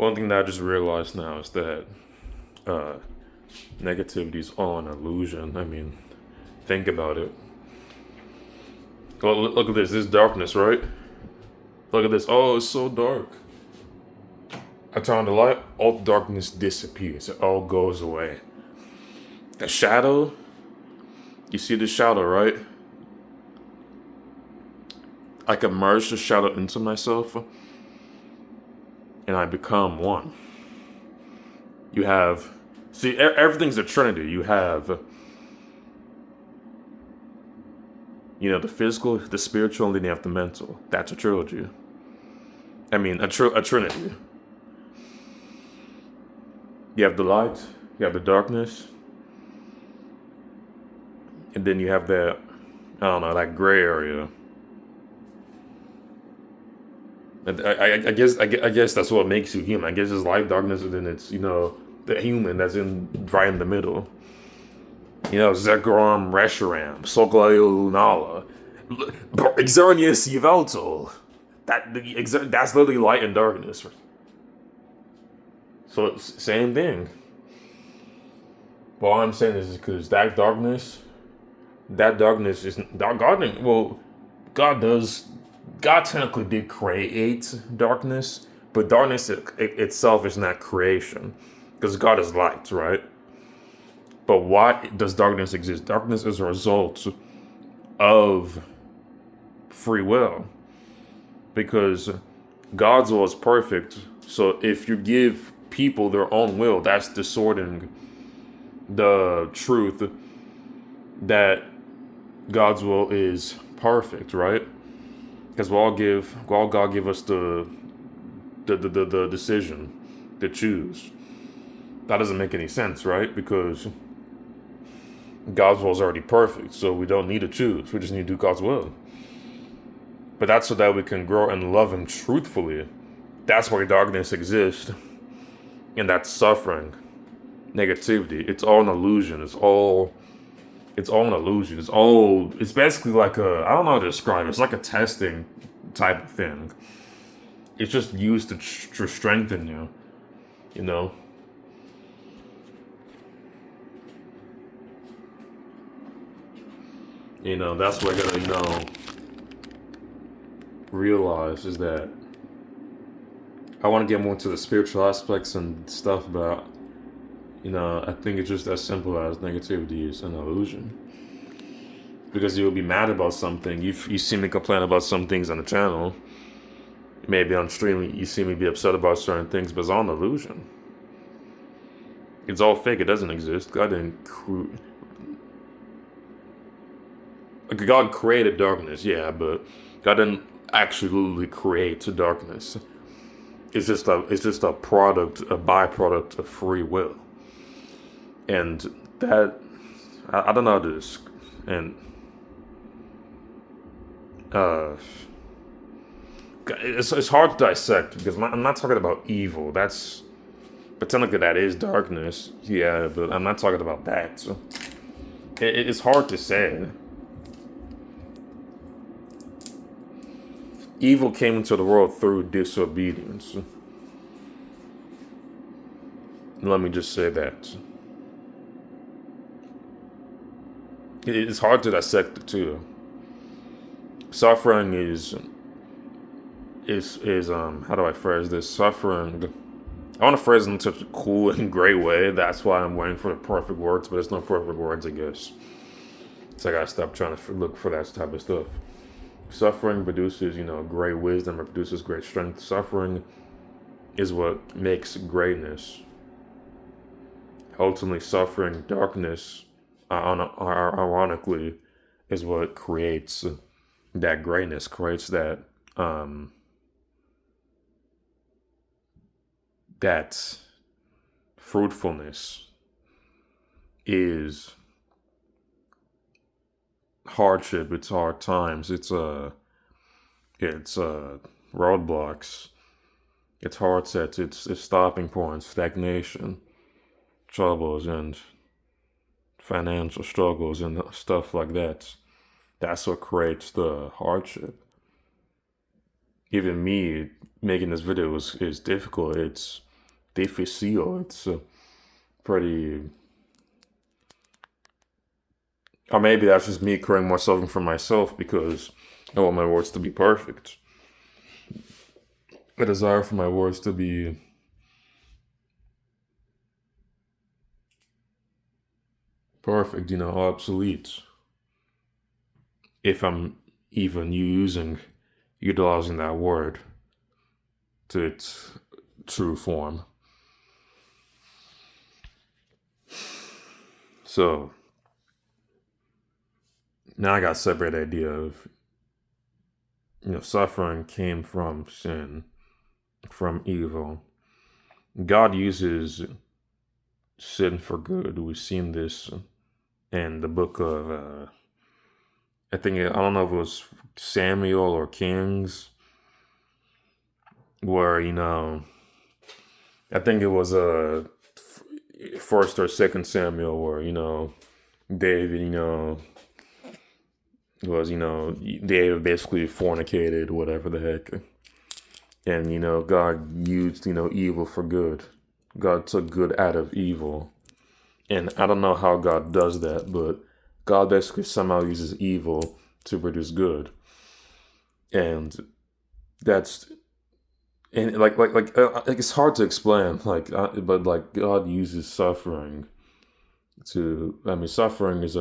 One thing that I just realized now is that uh, negativity is all an illusion. I mean, think about it. Well, look at this. This darkness, right? Look at this. Oh, it's so dark. I turn on the light, all the darkness disappears. It all goes away. The shadow, you see the shadow, right? I can merge the shadow into myself and I become one. You have, see, everything's a trinity. You have, the physical, the spiritual, and then you have the mental. That's a trilogy. I mean, a trinity. You have the light, you have the darkness, and then you have that, I don't know, that gray area. And I guess that's what makes you human. I guess it's light, darkness, and then it's the human that's right in the middle. Zekrom Reshiram, Soklayo Lunala, Exernius Yveltal. That's literally light and darkness. So it's same thing. But all I'm saying is because that darkness is God. Well, God technically did create darkness, but darkness itself is not creation, because God is light, right? But why does darkness exist? Darkness is a result of free will, because God's will is perfect. So if you give people their own will, that's distorting the truth that God's will is perfect, right? Because God give us the decision to choose. That doesn't make any sense, right? Because God's will is already perfect, so we don't need to choose. We just need to do God's will. But that's so that we can grow and love Him truthfully. That's why darkness exists, and that's suffering, negativity. It's all an illusion. It's all an illusion. It's basically like I don't know how to describe it. It's like a testing type of thing. It's just used to strengthen you, you know? That's what I gotta, realize is that I want to get more into the spiritual aspects and stuff, but I think it's just as simple as negativity is an illusion. Because you'll be mad about something. You see me complain about some things on the channel. Maybe on stream you see me be upset about certain things, but it's all an illusion. It's all fake. It doesn't exist. God created darkness, yeah, but God didn't actually create darkness. It's just a byproduct of free will. And that, I don't know how to describe, and it's hard to dissect, because I'm not talking about evil. But technically that is darkness, yeah, but I'm not talking about that. So it's hard to say. Evil came into the world through disobedience. Let me just say that. It's hard to dissect it too. Suffering is how do I phrase this? Suffering, I want to phrase it in such a cool and great way. That's why I'm waiting for the perfect words, but there's no perfect words, I guess. So I gotta stop trying to look for that type of stuff. Suffering produces, great wisdom. It produces great strength. Suffering is what makes greatness. Ultimately, suffering, darkness, ironically, is what creates that greatness, creates that that fruitfulness is hardship. It's hard times. It's roadblocks. It's hard sets. It's stopping points, stagnation, troubles, and financial struggles and stuff like that. That's what creates the hardship. Even me making this video is difficult. difficile. It's pretty. Or maybe that's just me creating more suffering for myself because I want my words to be perfect. A desire for my words to be perfect, obsolete. If I'm even utilizing that word to its true form. So now I got a separate idea of, suffering came from sin, from evil. God uses sin for good. We've seen this in the book of, I don't know if it was Samuel or Kings, where, I think it was first or second Samuel where, David, was, David basically fornicated, whatever the heck. And, God used, evil for good. God took good out of evil. And I don't know how God does that, but God basically somehow uses evil to produce good. And that's, and like it's hard to explain, but like God uses suffering suffering is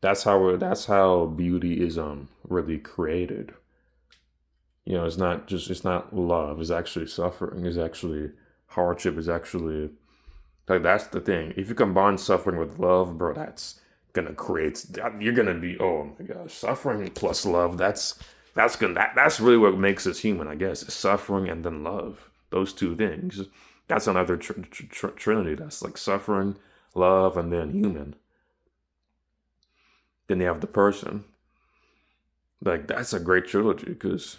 that's how beauty is really created. It's not love. It's actually suffering. It's actually hardship. It's actually that's the thing. If you combine suffering with love, bro, that's gonna create. You're gonna be, oh my gosh, suffering plus love. That's really what makes us human, I guess. Suffering and then love. Those two things. That's another trinity. That's like suffering, love, and then human. Then you have the person. Like that's a great trilogy because,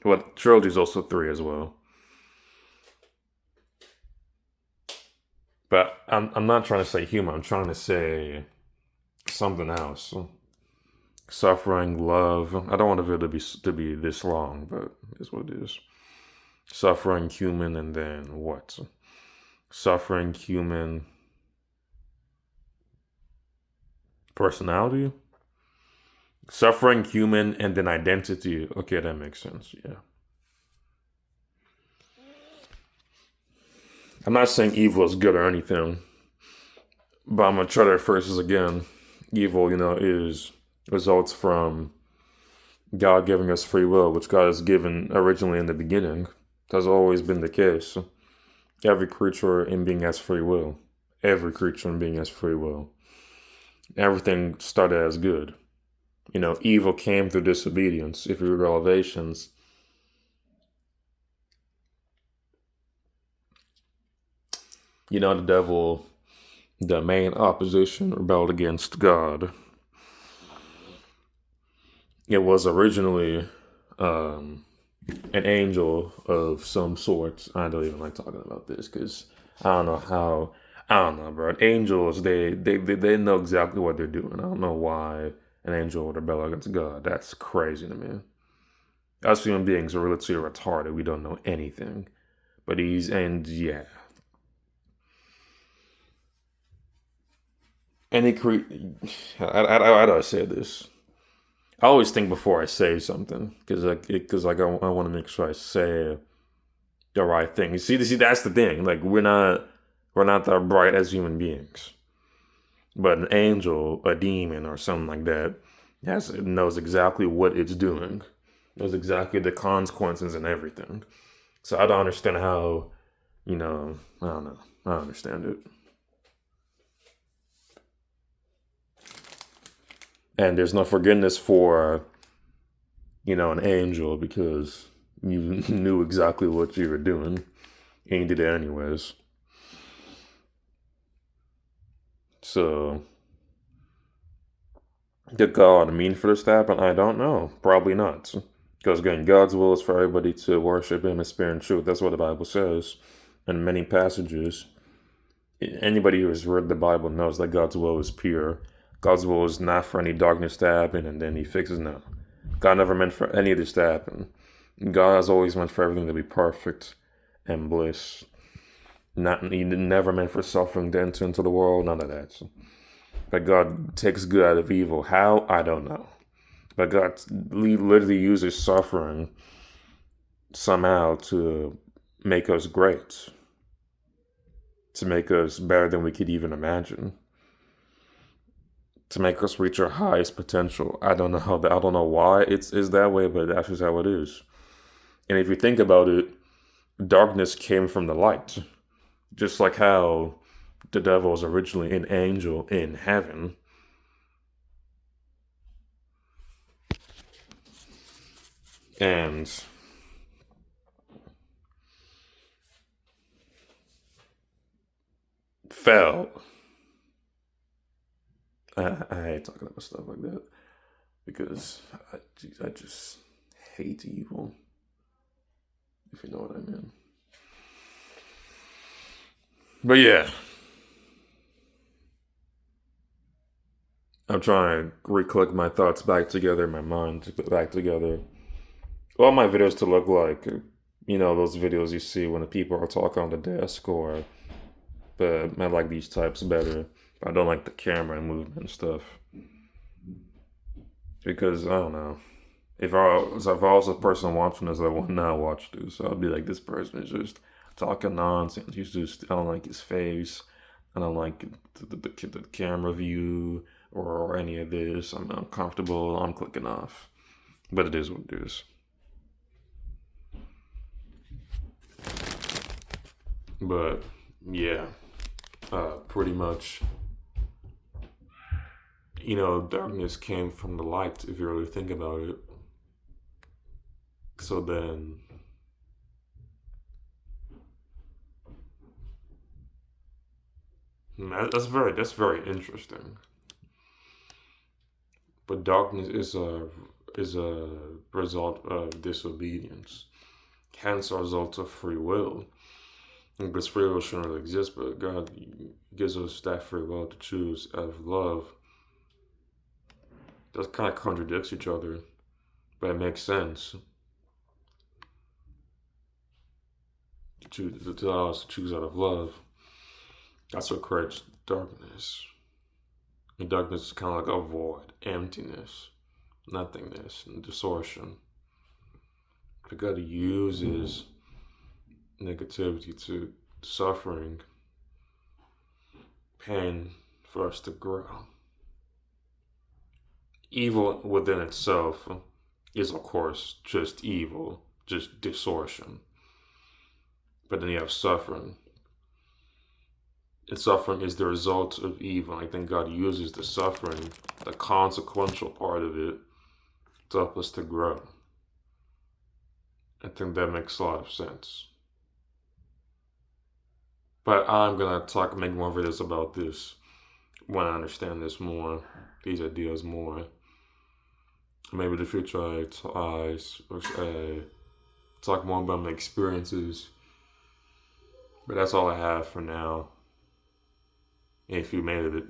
well, trilogy is also 3 as well. But I'm not trying to say human. I'm trying to say something else. Suffering, love. I don't want the video to be this long, but it's what it is. Suffering, human, and then what? Suffering, human, personality. Suffering, human, and then identity. Okay, that makes sense. Yeah. I'm not saying evil is good or anything, but I'm gonna try to first is again. Evil, is results from God giving us free will, which God has given originally in the beginning. That's always been the case. Every creature and being has free will. Every creature and being has free will. Everything started as good. Evil came through disobedience. If you read Revelations, the devil, the main opposition, rebelled against God. It was originally an angel of some sort. I don't even like talking about this because I don't know, bro. Angels, they know exactly what they're doing. I don't know why an angel would rebel against God. That's crazy to me. Us human beings are really retarded. We don't know anything. But yeah. How do I say this? I always think before I say something because I want to make sure I say the right thing. See, that's the thing. Like we're not that bright as human beings, but an angel, a demon, or something like that, knows exactly what it's doing, knows exactly the consequences and everything. So I don't understand how, I don't know. I don't understand it. And there's no forgiveness for, an angel because you knew exactly what you were doing and you did it anyways. So, did God mean for this to happen? I don't know. Probably not. Because again, God's will is for everybody to worship Him in spirit and truth. That's what the Bible says in many passages. Anybody who has read the Bible knows that God's will is pure. God's will is not for any darkness to happen and then He fixes no. God never meant for any of this to happen. God has always meant for everything to be perfect and bliss. Not he never meant for suffering to enter into the world. None of that. So, but God takes good out of evil. How? I don't know. But God literally uses suffering somehow to make us great, to make us better than we could even imagine, to make us reach our highest potential. I don't know how that. I don't know why it's that way, but that's just how it is. And if you think about it, darkness came from the light, just like how the devil was originally an angel in heaven. And fell. I hate talking about stuff like that because I just hate evil, if you know what I mean. But yeah, I'm trying to recollect my thoughts back together, my mind back together. I want my videos to look like, those videos you see when the people are talking on the desk, but I like these types better. I don't like the camera and movement and stuff because I don't know. If I was a person watching this, I would not watch this. So I'd be like, this person is just talking nonsense. I don't like his face. I don't like the camera view or any of this. I'm uncomfortable. I'm clicking off. But it is what it is. But yeah, pretty much, darkness came from the light if you really think about it. So then, that's very interesting. But darkness is a result of disobedience, hence a result of free will. Because free will shouldn't really exist, but God gives us that free will to choose out of love. That kind of contradicts each other, but it makes sense to allow us to choose out of love. That's what creates darkness. And darkness is kind of like a void, emptiness, nothingness, and distortion. But God uses negativity to suffering, pain for us to grow. Evil within itself is, of course, just evil, just distortion. But then you have suffering. And suffering is the result of evil. I think God uses the suffering, the consequential part of it, to help us to grow. I think that makes a lot of sense. But I'm gonna make more videos about this when I understand this more, these ideas more. Maybe in the future I talk more about my experiences. But that's all I have for now. If you made it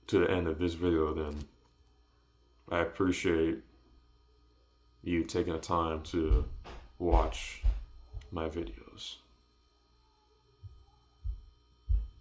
to the end of this video, then I appreciate you taking the time to watch my videos.